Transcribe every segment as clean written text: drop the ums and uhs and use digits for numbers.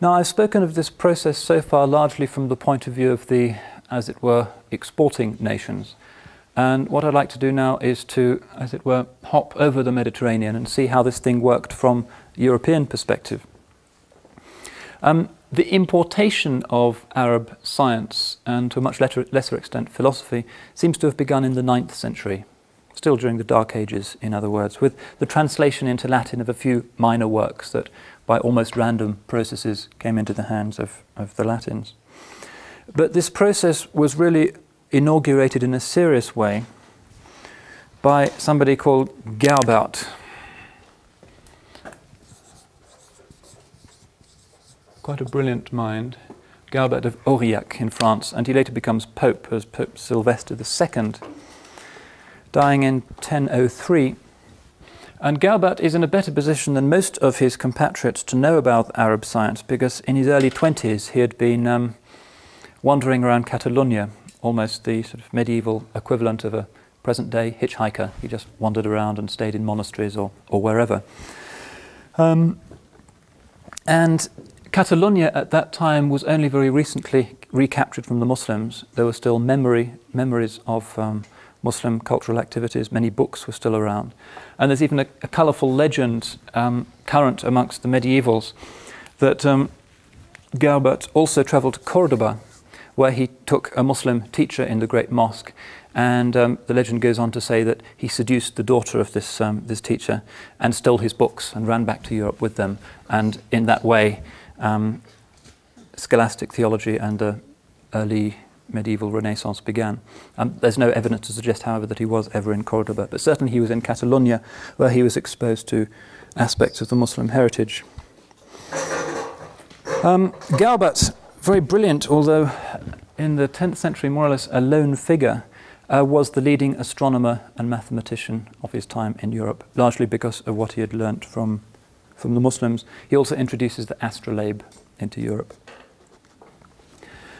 Now, I've spoken of this process so far largely from the point of view of the, as it were, exporting nations. And what I'd like to do now is to, as it were, hop over the Mediterranean and see how this thing worked from a European perspective. The importation of Arab science, and to a much lesser extent philosophy, seems to have begun in the 9th century, still during the Dark Ages, in other words, with the translation into Latin of a few minor works that, by almost random processes, came into the hands of the Latins. But this process was really inaugurated in a serious way by somebody called Gerbert. Quite a brilliant mind, Gerbert of Aurillac in France, and he later becomes Pope as Pope Sylvester II, dying in 1003. And Gerbert is in a better position than most of his compatriots to know about Arab science, because in his early 20s he had been wandering around Catalonia, almost the sort of medieval equivalent of a present-day hitchhiker. He just wandered around and stayed in monasteries or wherever. And Catalonia at that time was only very recently recaptured from the Muslims. There were still memories of Muslim cultural activities. Many books were still around. And there's even a colourful legend current amongst the medievals that Gerbert also travelled to Cordoba, where he took a Muslim teacher in the great mosque. And the legend goes on to say that he seduced the daughter of this teacher and stole his books and ran back to Europe with them. And in that way, scholastic theology and the early medieval Renaissance began. There's no evidence to suggest, however, that he was ever in Cordoba, but certainly he was in Catalonia, where he was exposed to aspects of the Muslim heritage. Gerbert, very brilliant, although in the 10th century more or less a lone figure, was the leading astronomer and mathematician of his time in Europe, largely because of what he had learnt from the Muslims. He also introduces the astrolabe into Europe.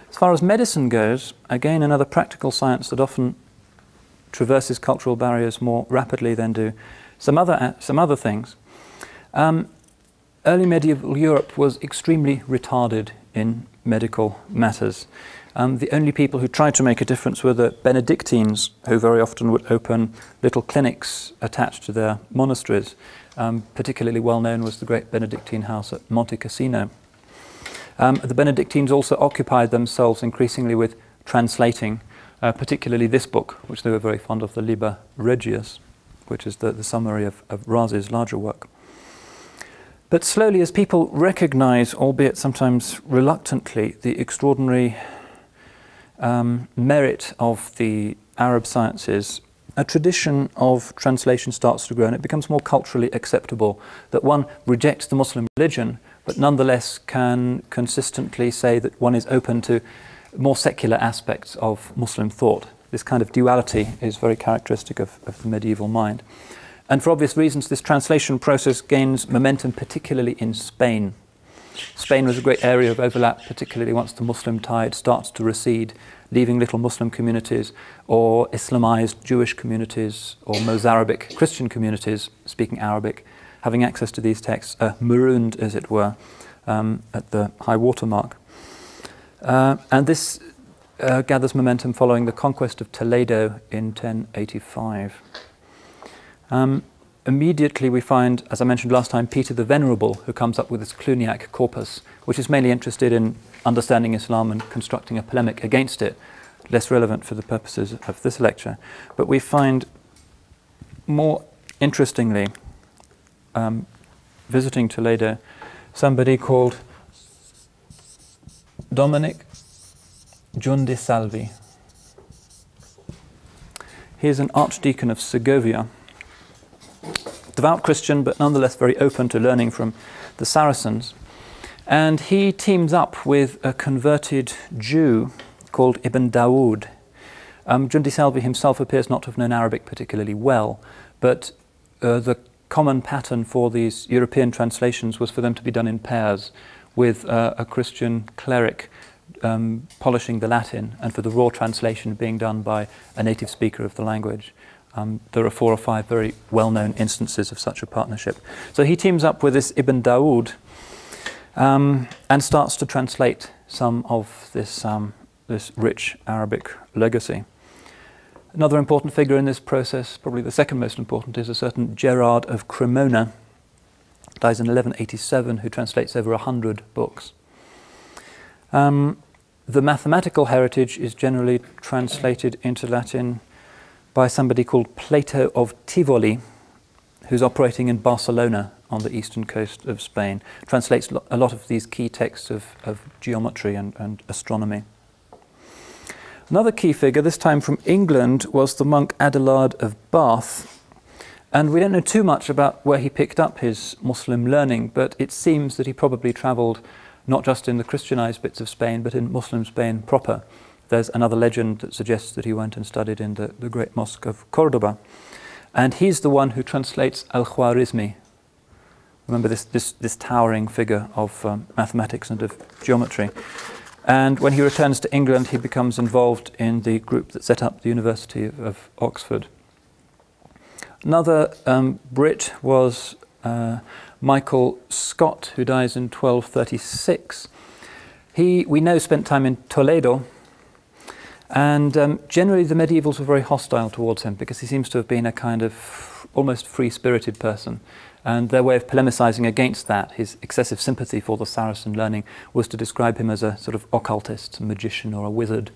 As far as medicine goes, again another practical science that often traverses cultural barriers more rapidly than do some other things. Early medieval Europe was extremely retarded in medical matters. The only people who tried to make a difference were the Benedictines, who very often would open little clinics attached to their monasteries. Particularly well known was the great Benedictine house at Monte Cassino. The Benedictines also occupied themselves increasingly with translating, particularly this book, which they were very fond of, the Liber Regius, which is the summary of Razi's larger work. But slowly, as people recognize, albeit sometimes reluctantly, the extraordinary merit of the Arab sciences, a tradition of translation starts to grow, and it becomes more culturally acceptable that one rejects the Muslim religion, but nonetheless can consistently say that one is open to more secular aspects of Muslim thought. This kind of duality is very characteristic of the medieval mind. And for obvious reasons, this translation process gains momentum, particularly in Spain. Spain was a great area of overlap, particularly once the Muslim tide starts to recede, leaving little Muslim communities or Islamized Jewish communities or Mozarabic Christian communities speaking Arabic, having access to these texts, marooned, as it were, at the high water mark. And this gathers momentum following the conquest of Toledo in 1085. Immediately we find, as I mentioned last time, Peter the Venerable, who comes up with this Cluniac corpus, which is mainly interested in understanding Islam and constructing a polemic against it, less relevant for the purposes of this lecture. But we find, more interestingly, visiting Toledo, somebody called Dominic Giundisalvi. He is an archdeacon of Segovia, devout Christian, but nonetheless very open to learning from the Saracens. And he teams up with a converted Jew called Ibn Dawood. Giundisalvi himself appears not to have known Arabic particularly well, but the common pattern for these European translations was for them to be done in pairs, with a Christian cleric polishing the Latin, and for the raw translation being done by a native speaker of the language. There are 4 or 5 very well-known instances of such a partnership. So he teams up with this Ibn Dawood, and starts to translate some of this, this rich Arabic legacy. Another important figure in this process, probably the second most important, is a certain Gerard of Cremona, dies in 1187, who translates over 100 books. The mathematical heritage is generally translated into Latin by somebody called Plato of Tivoli, who's operating in Barcelona on the eastern coast of Spain. Translates a lot of these key texts of geometry and astronomy. Another key figure, this time from England, was the monk Adelard of Bath. And we don't know too much about where he picked up his Muslim learning, but it seems that he probably travelled not just in the Christianized bits of Spain, but in Muslim Spain proper. There's another legend that suggests that he went and studied in the great mosque of Cordoba. And he's the one who translates Al-Khwarizmi. Remember this towering figure of mathematics and of geometry. And when he returns to England, he becomes involved in the group that set up the University of Oxford. Another Brit was Michael Scott, who dies in 1236. He, we know, spent time in Toledo, and generally the medievals were very hostile towards him because he seems to have been a kind of almost free-spirited person. And their way of polemicizing against that, his excessive sympathy for the Saracen learning, was to describe him as a sort of occultist, a magician or a wizard.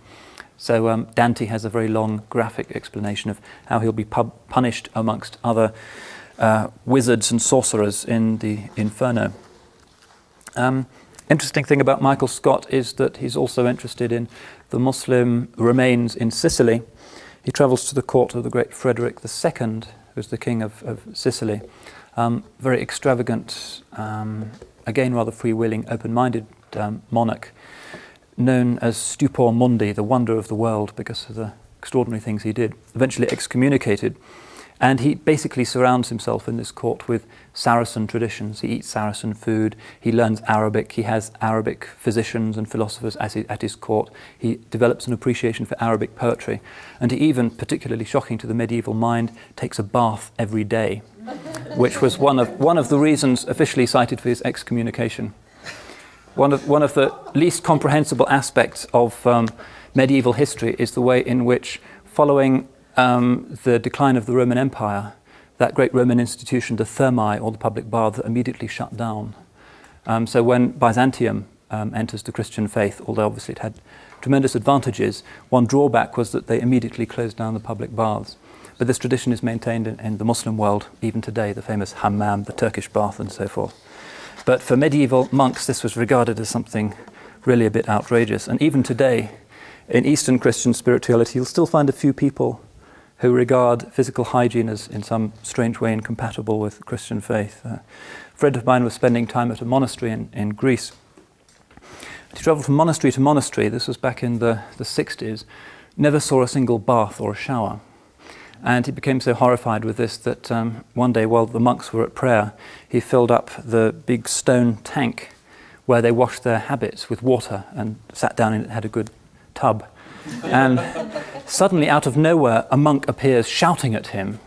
So Dante has a very long graphic explanation of how he'll be punished amongst other wizards and sorcerers in the Inferno. Interesting thing about Michael Scott is that he's also interested in the Muslim remains in Sicily. He travels to the court of the great Frederick II, who's the king of Sicily. Very extravagant, again rather free-willing, open-minded monarch, known as Stupor Mundi, the wonder of the world, because of the extraordinary things he did, eventually excommunicated. And he basically surrounds himself in this court with Saracen traditions. He eats Saracen food, he learns Arabic, he has Arabic physicians and philosophers at his court. He develops an appreciation for Arabic poetry. And he even, particularly shocking to the medieval mind, takes a bath every day, which was one of the reasons officially cited for his excommunication. One of the least comprehensible aspects of medieval history is the way in which, following the decline of the Roman Empire, that great Roman institution, the Thermae, or the public baths, immediately shut down. So when Byzantium enters the Christian faith, although obviously it had tremendous advantages, one drawback was that they immediately closed down the public baths. But this tradition is maintained in the Muslim world even today, the famous hammam, the Turkish bath, and so forth. But for medieval monks, this was regarded as something really a bit outrageous. And even today, in Eastern Christian spirituality, you'll still find a few people who regard physical hygiene as in some strange way incompatible with Christian faith. A friend of mine was spending time at a monastery in Greece. He travelled from monastery to monastery, this was back in the 60s, never saw a single bath or a shower. And he became so horrified with this that one day while the monks were at prayer, he filled up the big stone tank where they washed their habits with water and sat down and had a good tub. And suddenly, out of nowhere, a monk appears shouting at him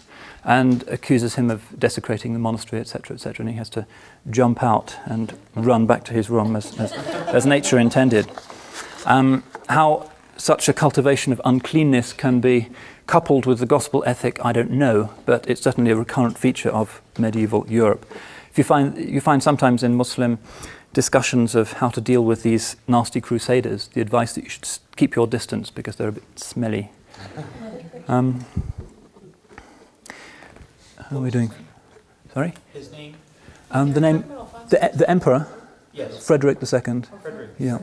and accuses him of desecrating the monastery, etc., etc., and he has to jump out and run back to his room as nature intended. How such a cultivation of uncleanness can be coupled with the gospel ethic, I don't know, but it's certainly a recurrent feature of medieval Europe. You find sometimes in Muslim discussions of how to deal with these nasty crusaders, the advice that you should keep your distance because they're a bit smelly. How are we doing? Sorry? His name? The name, the emperor? Yes. Frederick II. Frederick. Yeah.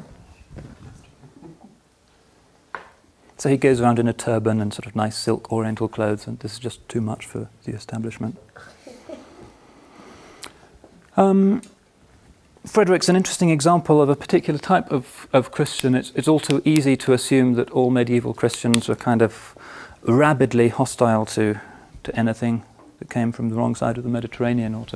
So he goes around in a turban and sort of nice silk oriental clothes, and this is just too much for the establishment. Frederick's an interesting example of a particular type of Christian. It's all too easy to assume that all medieval Christians were kind of rabidly hostile to anything that came from the wrong side of the Mediterranean, or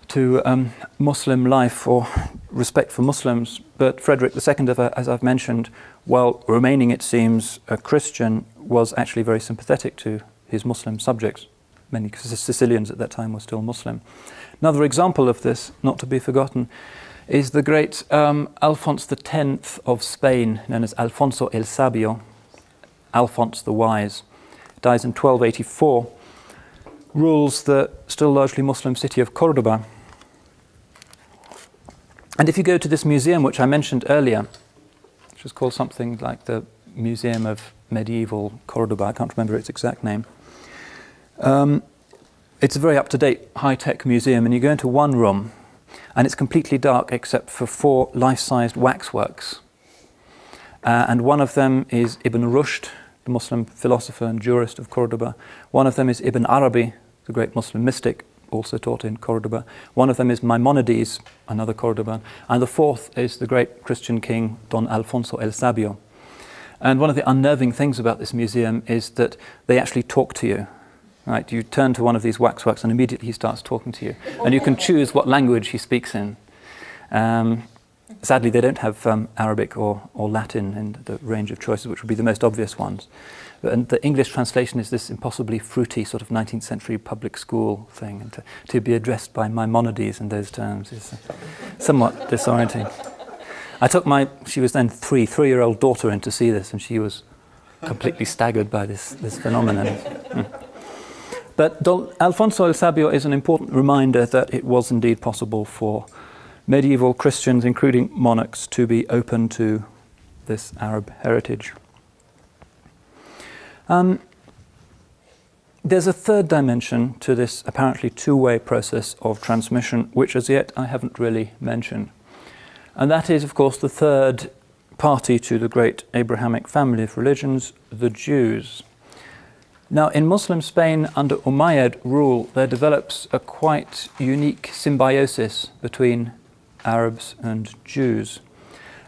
to Muslim life or respect for Muslims. But Frederick II, as I've mentioned, while remaining, it seems, a Christian, was actually very sympathetic to his Muslim subjects. Many Sicilians at that time were still Muslim. Another example of this, not to be forgotten, is the great Alphonse X of Spain, known as Alfonso el Sabio, Alphonse the Wise, dies in 1284, rules the still largely Muslim city of Cordoba. And if you go to this museum, which I mentioned earlier, which is called something like the Museum of Medieval Cordoba, I can't remember its exact name. It's a very up-to-date, high-tech museum, and you go into one room, and it's completely dark except for 4 life-sized waxworks. And one of them is Ibn Rushd, the Muslim philosopher and jurist of Cordoba. One of them is Ibn Arabi, the great Muslim mystic, also taught in Cordoba. One of them is Maimonides, another Cordoban. And the fourth is the great Christian king, Don Alfonso el Sabio. And one of the unnerving things about this museum is that they actually talk to you. Right? You turn to one of these waxworks and immediately he starts talking to you. And you can choose what language he speaks in. Sadly, they don't have Arabic or Latin in the range of choices, which would be the most obvious ones. And the English translation is this impossibly fruity sort of 19th century public school thing. And to be addressed by Maimonides in those terms is somewhat disorienting. I took she was then 3-year-old daughter in to see this, and she was completely staggered by this phenomenon. But Don Alfonso el Sabio is an important reminder that it was indeed possible for medieval Christians, including monarchs, to be open to this Arab heritage. There's a third dimension to this apparently two-way process of transmission, which as yet I haven't really mentioned. And that is, of course, the third party to the great Abrahamic family of religions, the Jews. Now, in Muslim Spain under Umayyad rule, there develops a quite unique symbiosis between Arabs and Jews.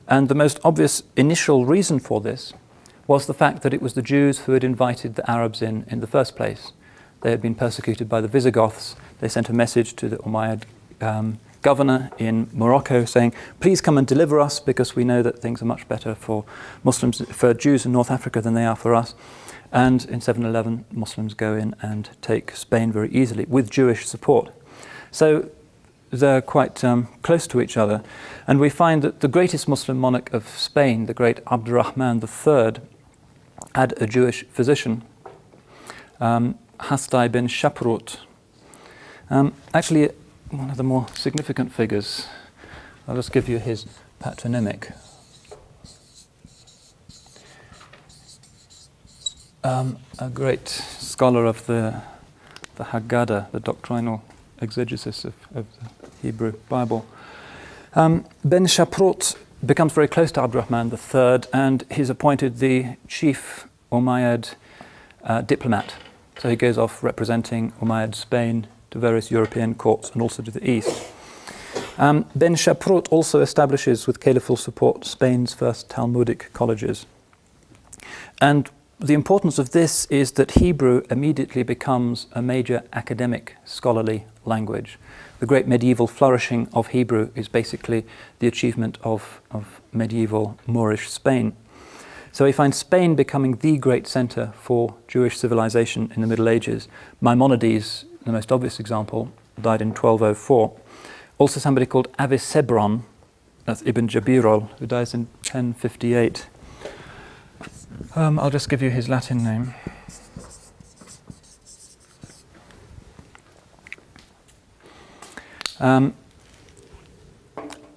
And the most obvious initial reason for this was the fact that it was the Jews who had invited the Arabs in the first place. They had been persecuted by the Visigoths. They sent a message to the Umayyad governor in Morocco saying, please come and deliver us because we know that things are much better for Jews in North Africa than they are for us. And in 711, Muslims go in and take Spain very easily with Jewish support. So they're quite close to each other. And we find that the greatest Muslim monarch of Spain, the great Abdurrahman III, had a Jewish physician, Hasdai bin Shaprut. Actually, one of the more significant figures, I'll just give you his patronymic. A great scholar of the Haggadah, the doctrinal exegesis of the Hebrew Bible. Ben Shaprut becomes very close to Abdurrahman III, and he's appointed the chief Umayyad diplomat. So he goes off representing Umayyad Spain to various European courts and also to the east. Ben Shaprut also establishes, with caliphal support, Spain's first Talmudic colleges. And the importance of this is that Hebrew immediately becomes a major academic scholarly language. The great medieval flourishing of Hebrew is basically the achievement of medieval Moorish Spain. So we find Spain becoming the great center for Jewish civilization in the Middle Ages. Maimonides, the most obvious example, died in 1204. Also somebody called Avicenna, that's Ibn Jabirol, who dies in 1058. I'll just give you his Latin name.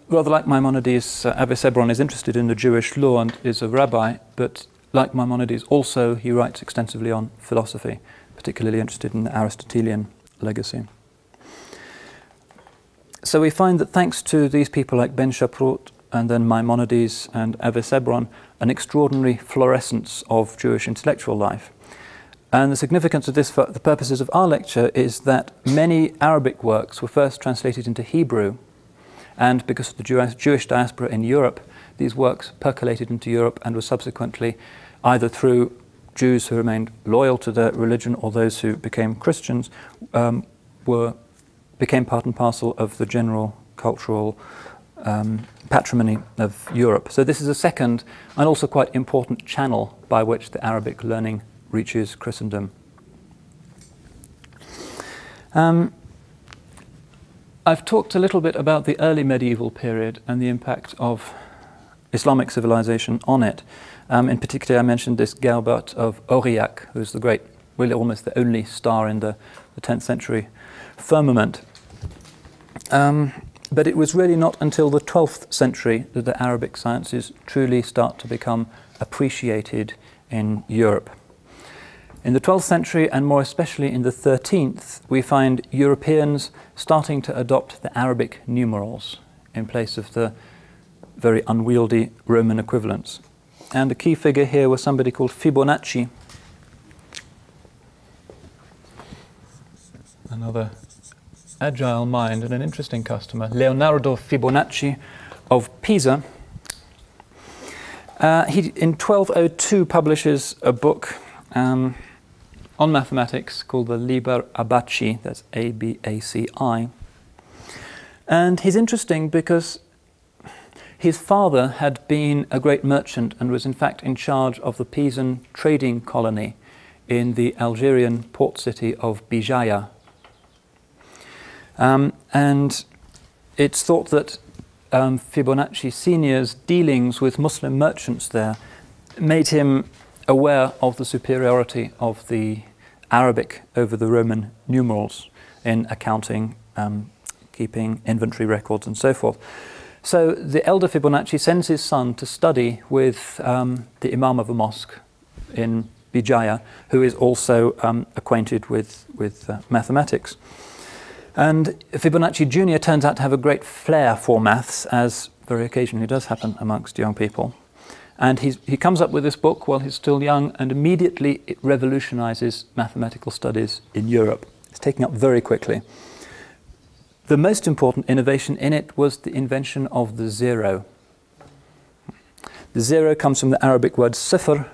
Rather like Maimonides, Avicenna is interested in the Jewish law and is a rabbi, but like Maimonides also he writes extensively on philosophy, particularly interested in the Aristotelian legacy. So we find that thanks to these people like Ben Shaprut and then Maimonides and Avicenna, an extraordinary fluorescence of Jewish intellectual life. And the significance of this for the purposes of our lecture is that many Arabic works were first translated into Hebrew, and because of the Jewish diaspora in Europe, these works percolated into Europe and were subsequently, either through Jews who remained loyal to their religion or those who became Christians, became part and parcel of the general cultural patrimony of Europe. So this is a second and also quite important channel by which the Arabic learning reaches Christendom. I've talked a little bit about the early medieval period and the impact of Islamic civilization on it. In particular, I mentioned this Gerbert of Aurillac, who's the great, really almost the only star in the 10th century firmament. But it was really not until the 12th century that the Arabic sciences truly start to become appreciated in Europe. In the 12th century, and more especially in the 13th, we find Europeans starting to adopt the Arabic numerals in place of the very unwieldy Roman equivalents. And the key figure here was somebody called Fibonacci. Another agile mind and an interesting customer, Leonardo Fibonacci of Pisa. He, in 1202, publishes a book on mathematics called the Liber Abaci, that's A-B-A-C-I. And he's interesting because his father had been a great merchant and was in fact in charge of the Pisan trading colony in the Algerian port city of Bijaya. And it's thought that Fibonacci Sr.'s dealings with Muslim merchants there made him aware of the superiority of the Arabic over the Roman numerals in accounting, keeping inventory records and so forth. So the elder Fibonacci sends his son to study with the Imam of a mosque in Bijaya, who is also acquainted with mathematics. And Fibonacci Jr. turns out to have a great flair for maths, as very occasionally does happen amongst young people. And he comes up with this book while he's still young, and immediately it revolutionizes mathematical studies in Europe. It's taken up very quickly. The most important innovation in it was the invention of the zero. The zero comes from the Arabic word sifr,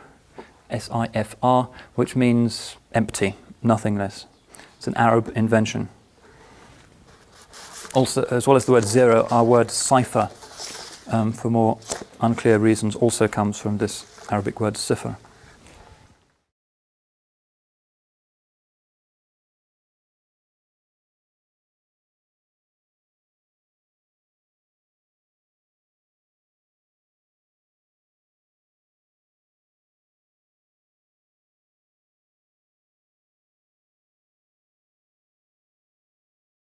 S-I-F-R, which means empty, nothingness. It's an Arab invention. Also, as well as the word zero, our word cipher, for more unclear reasons, also comes from this Arabic word sifr.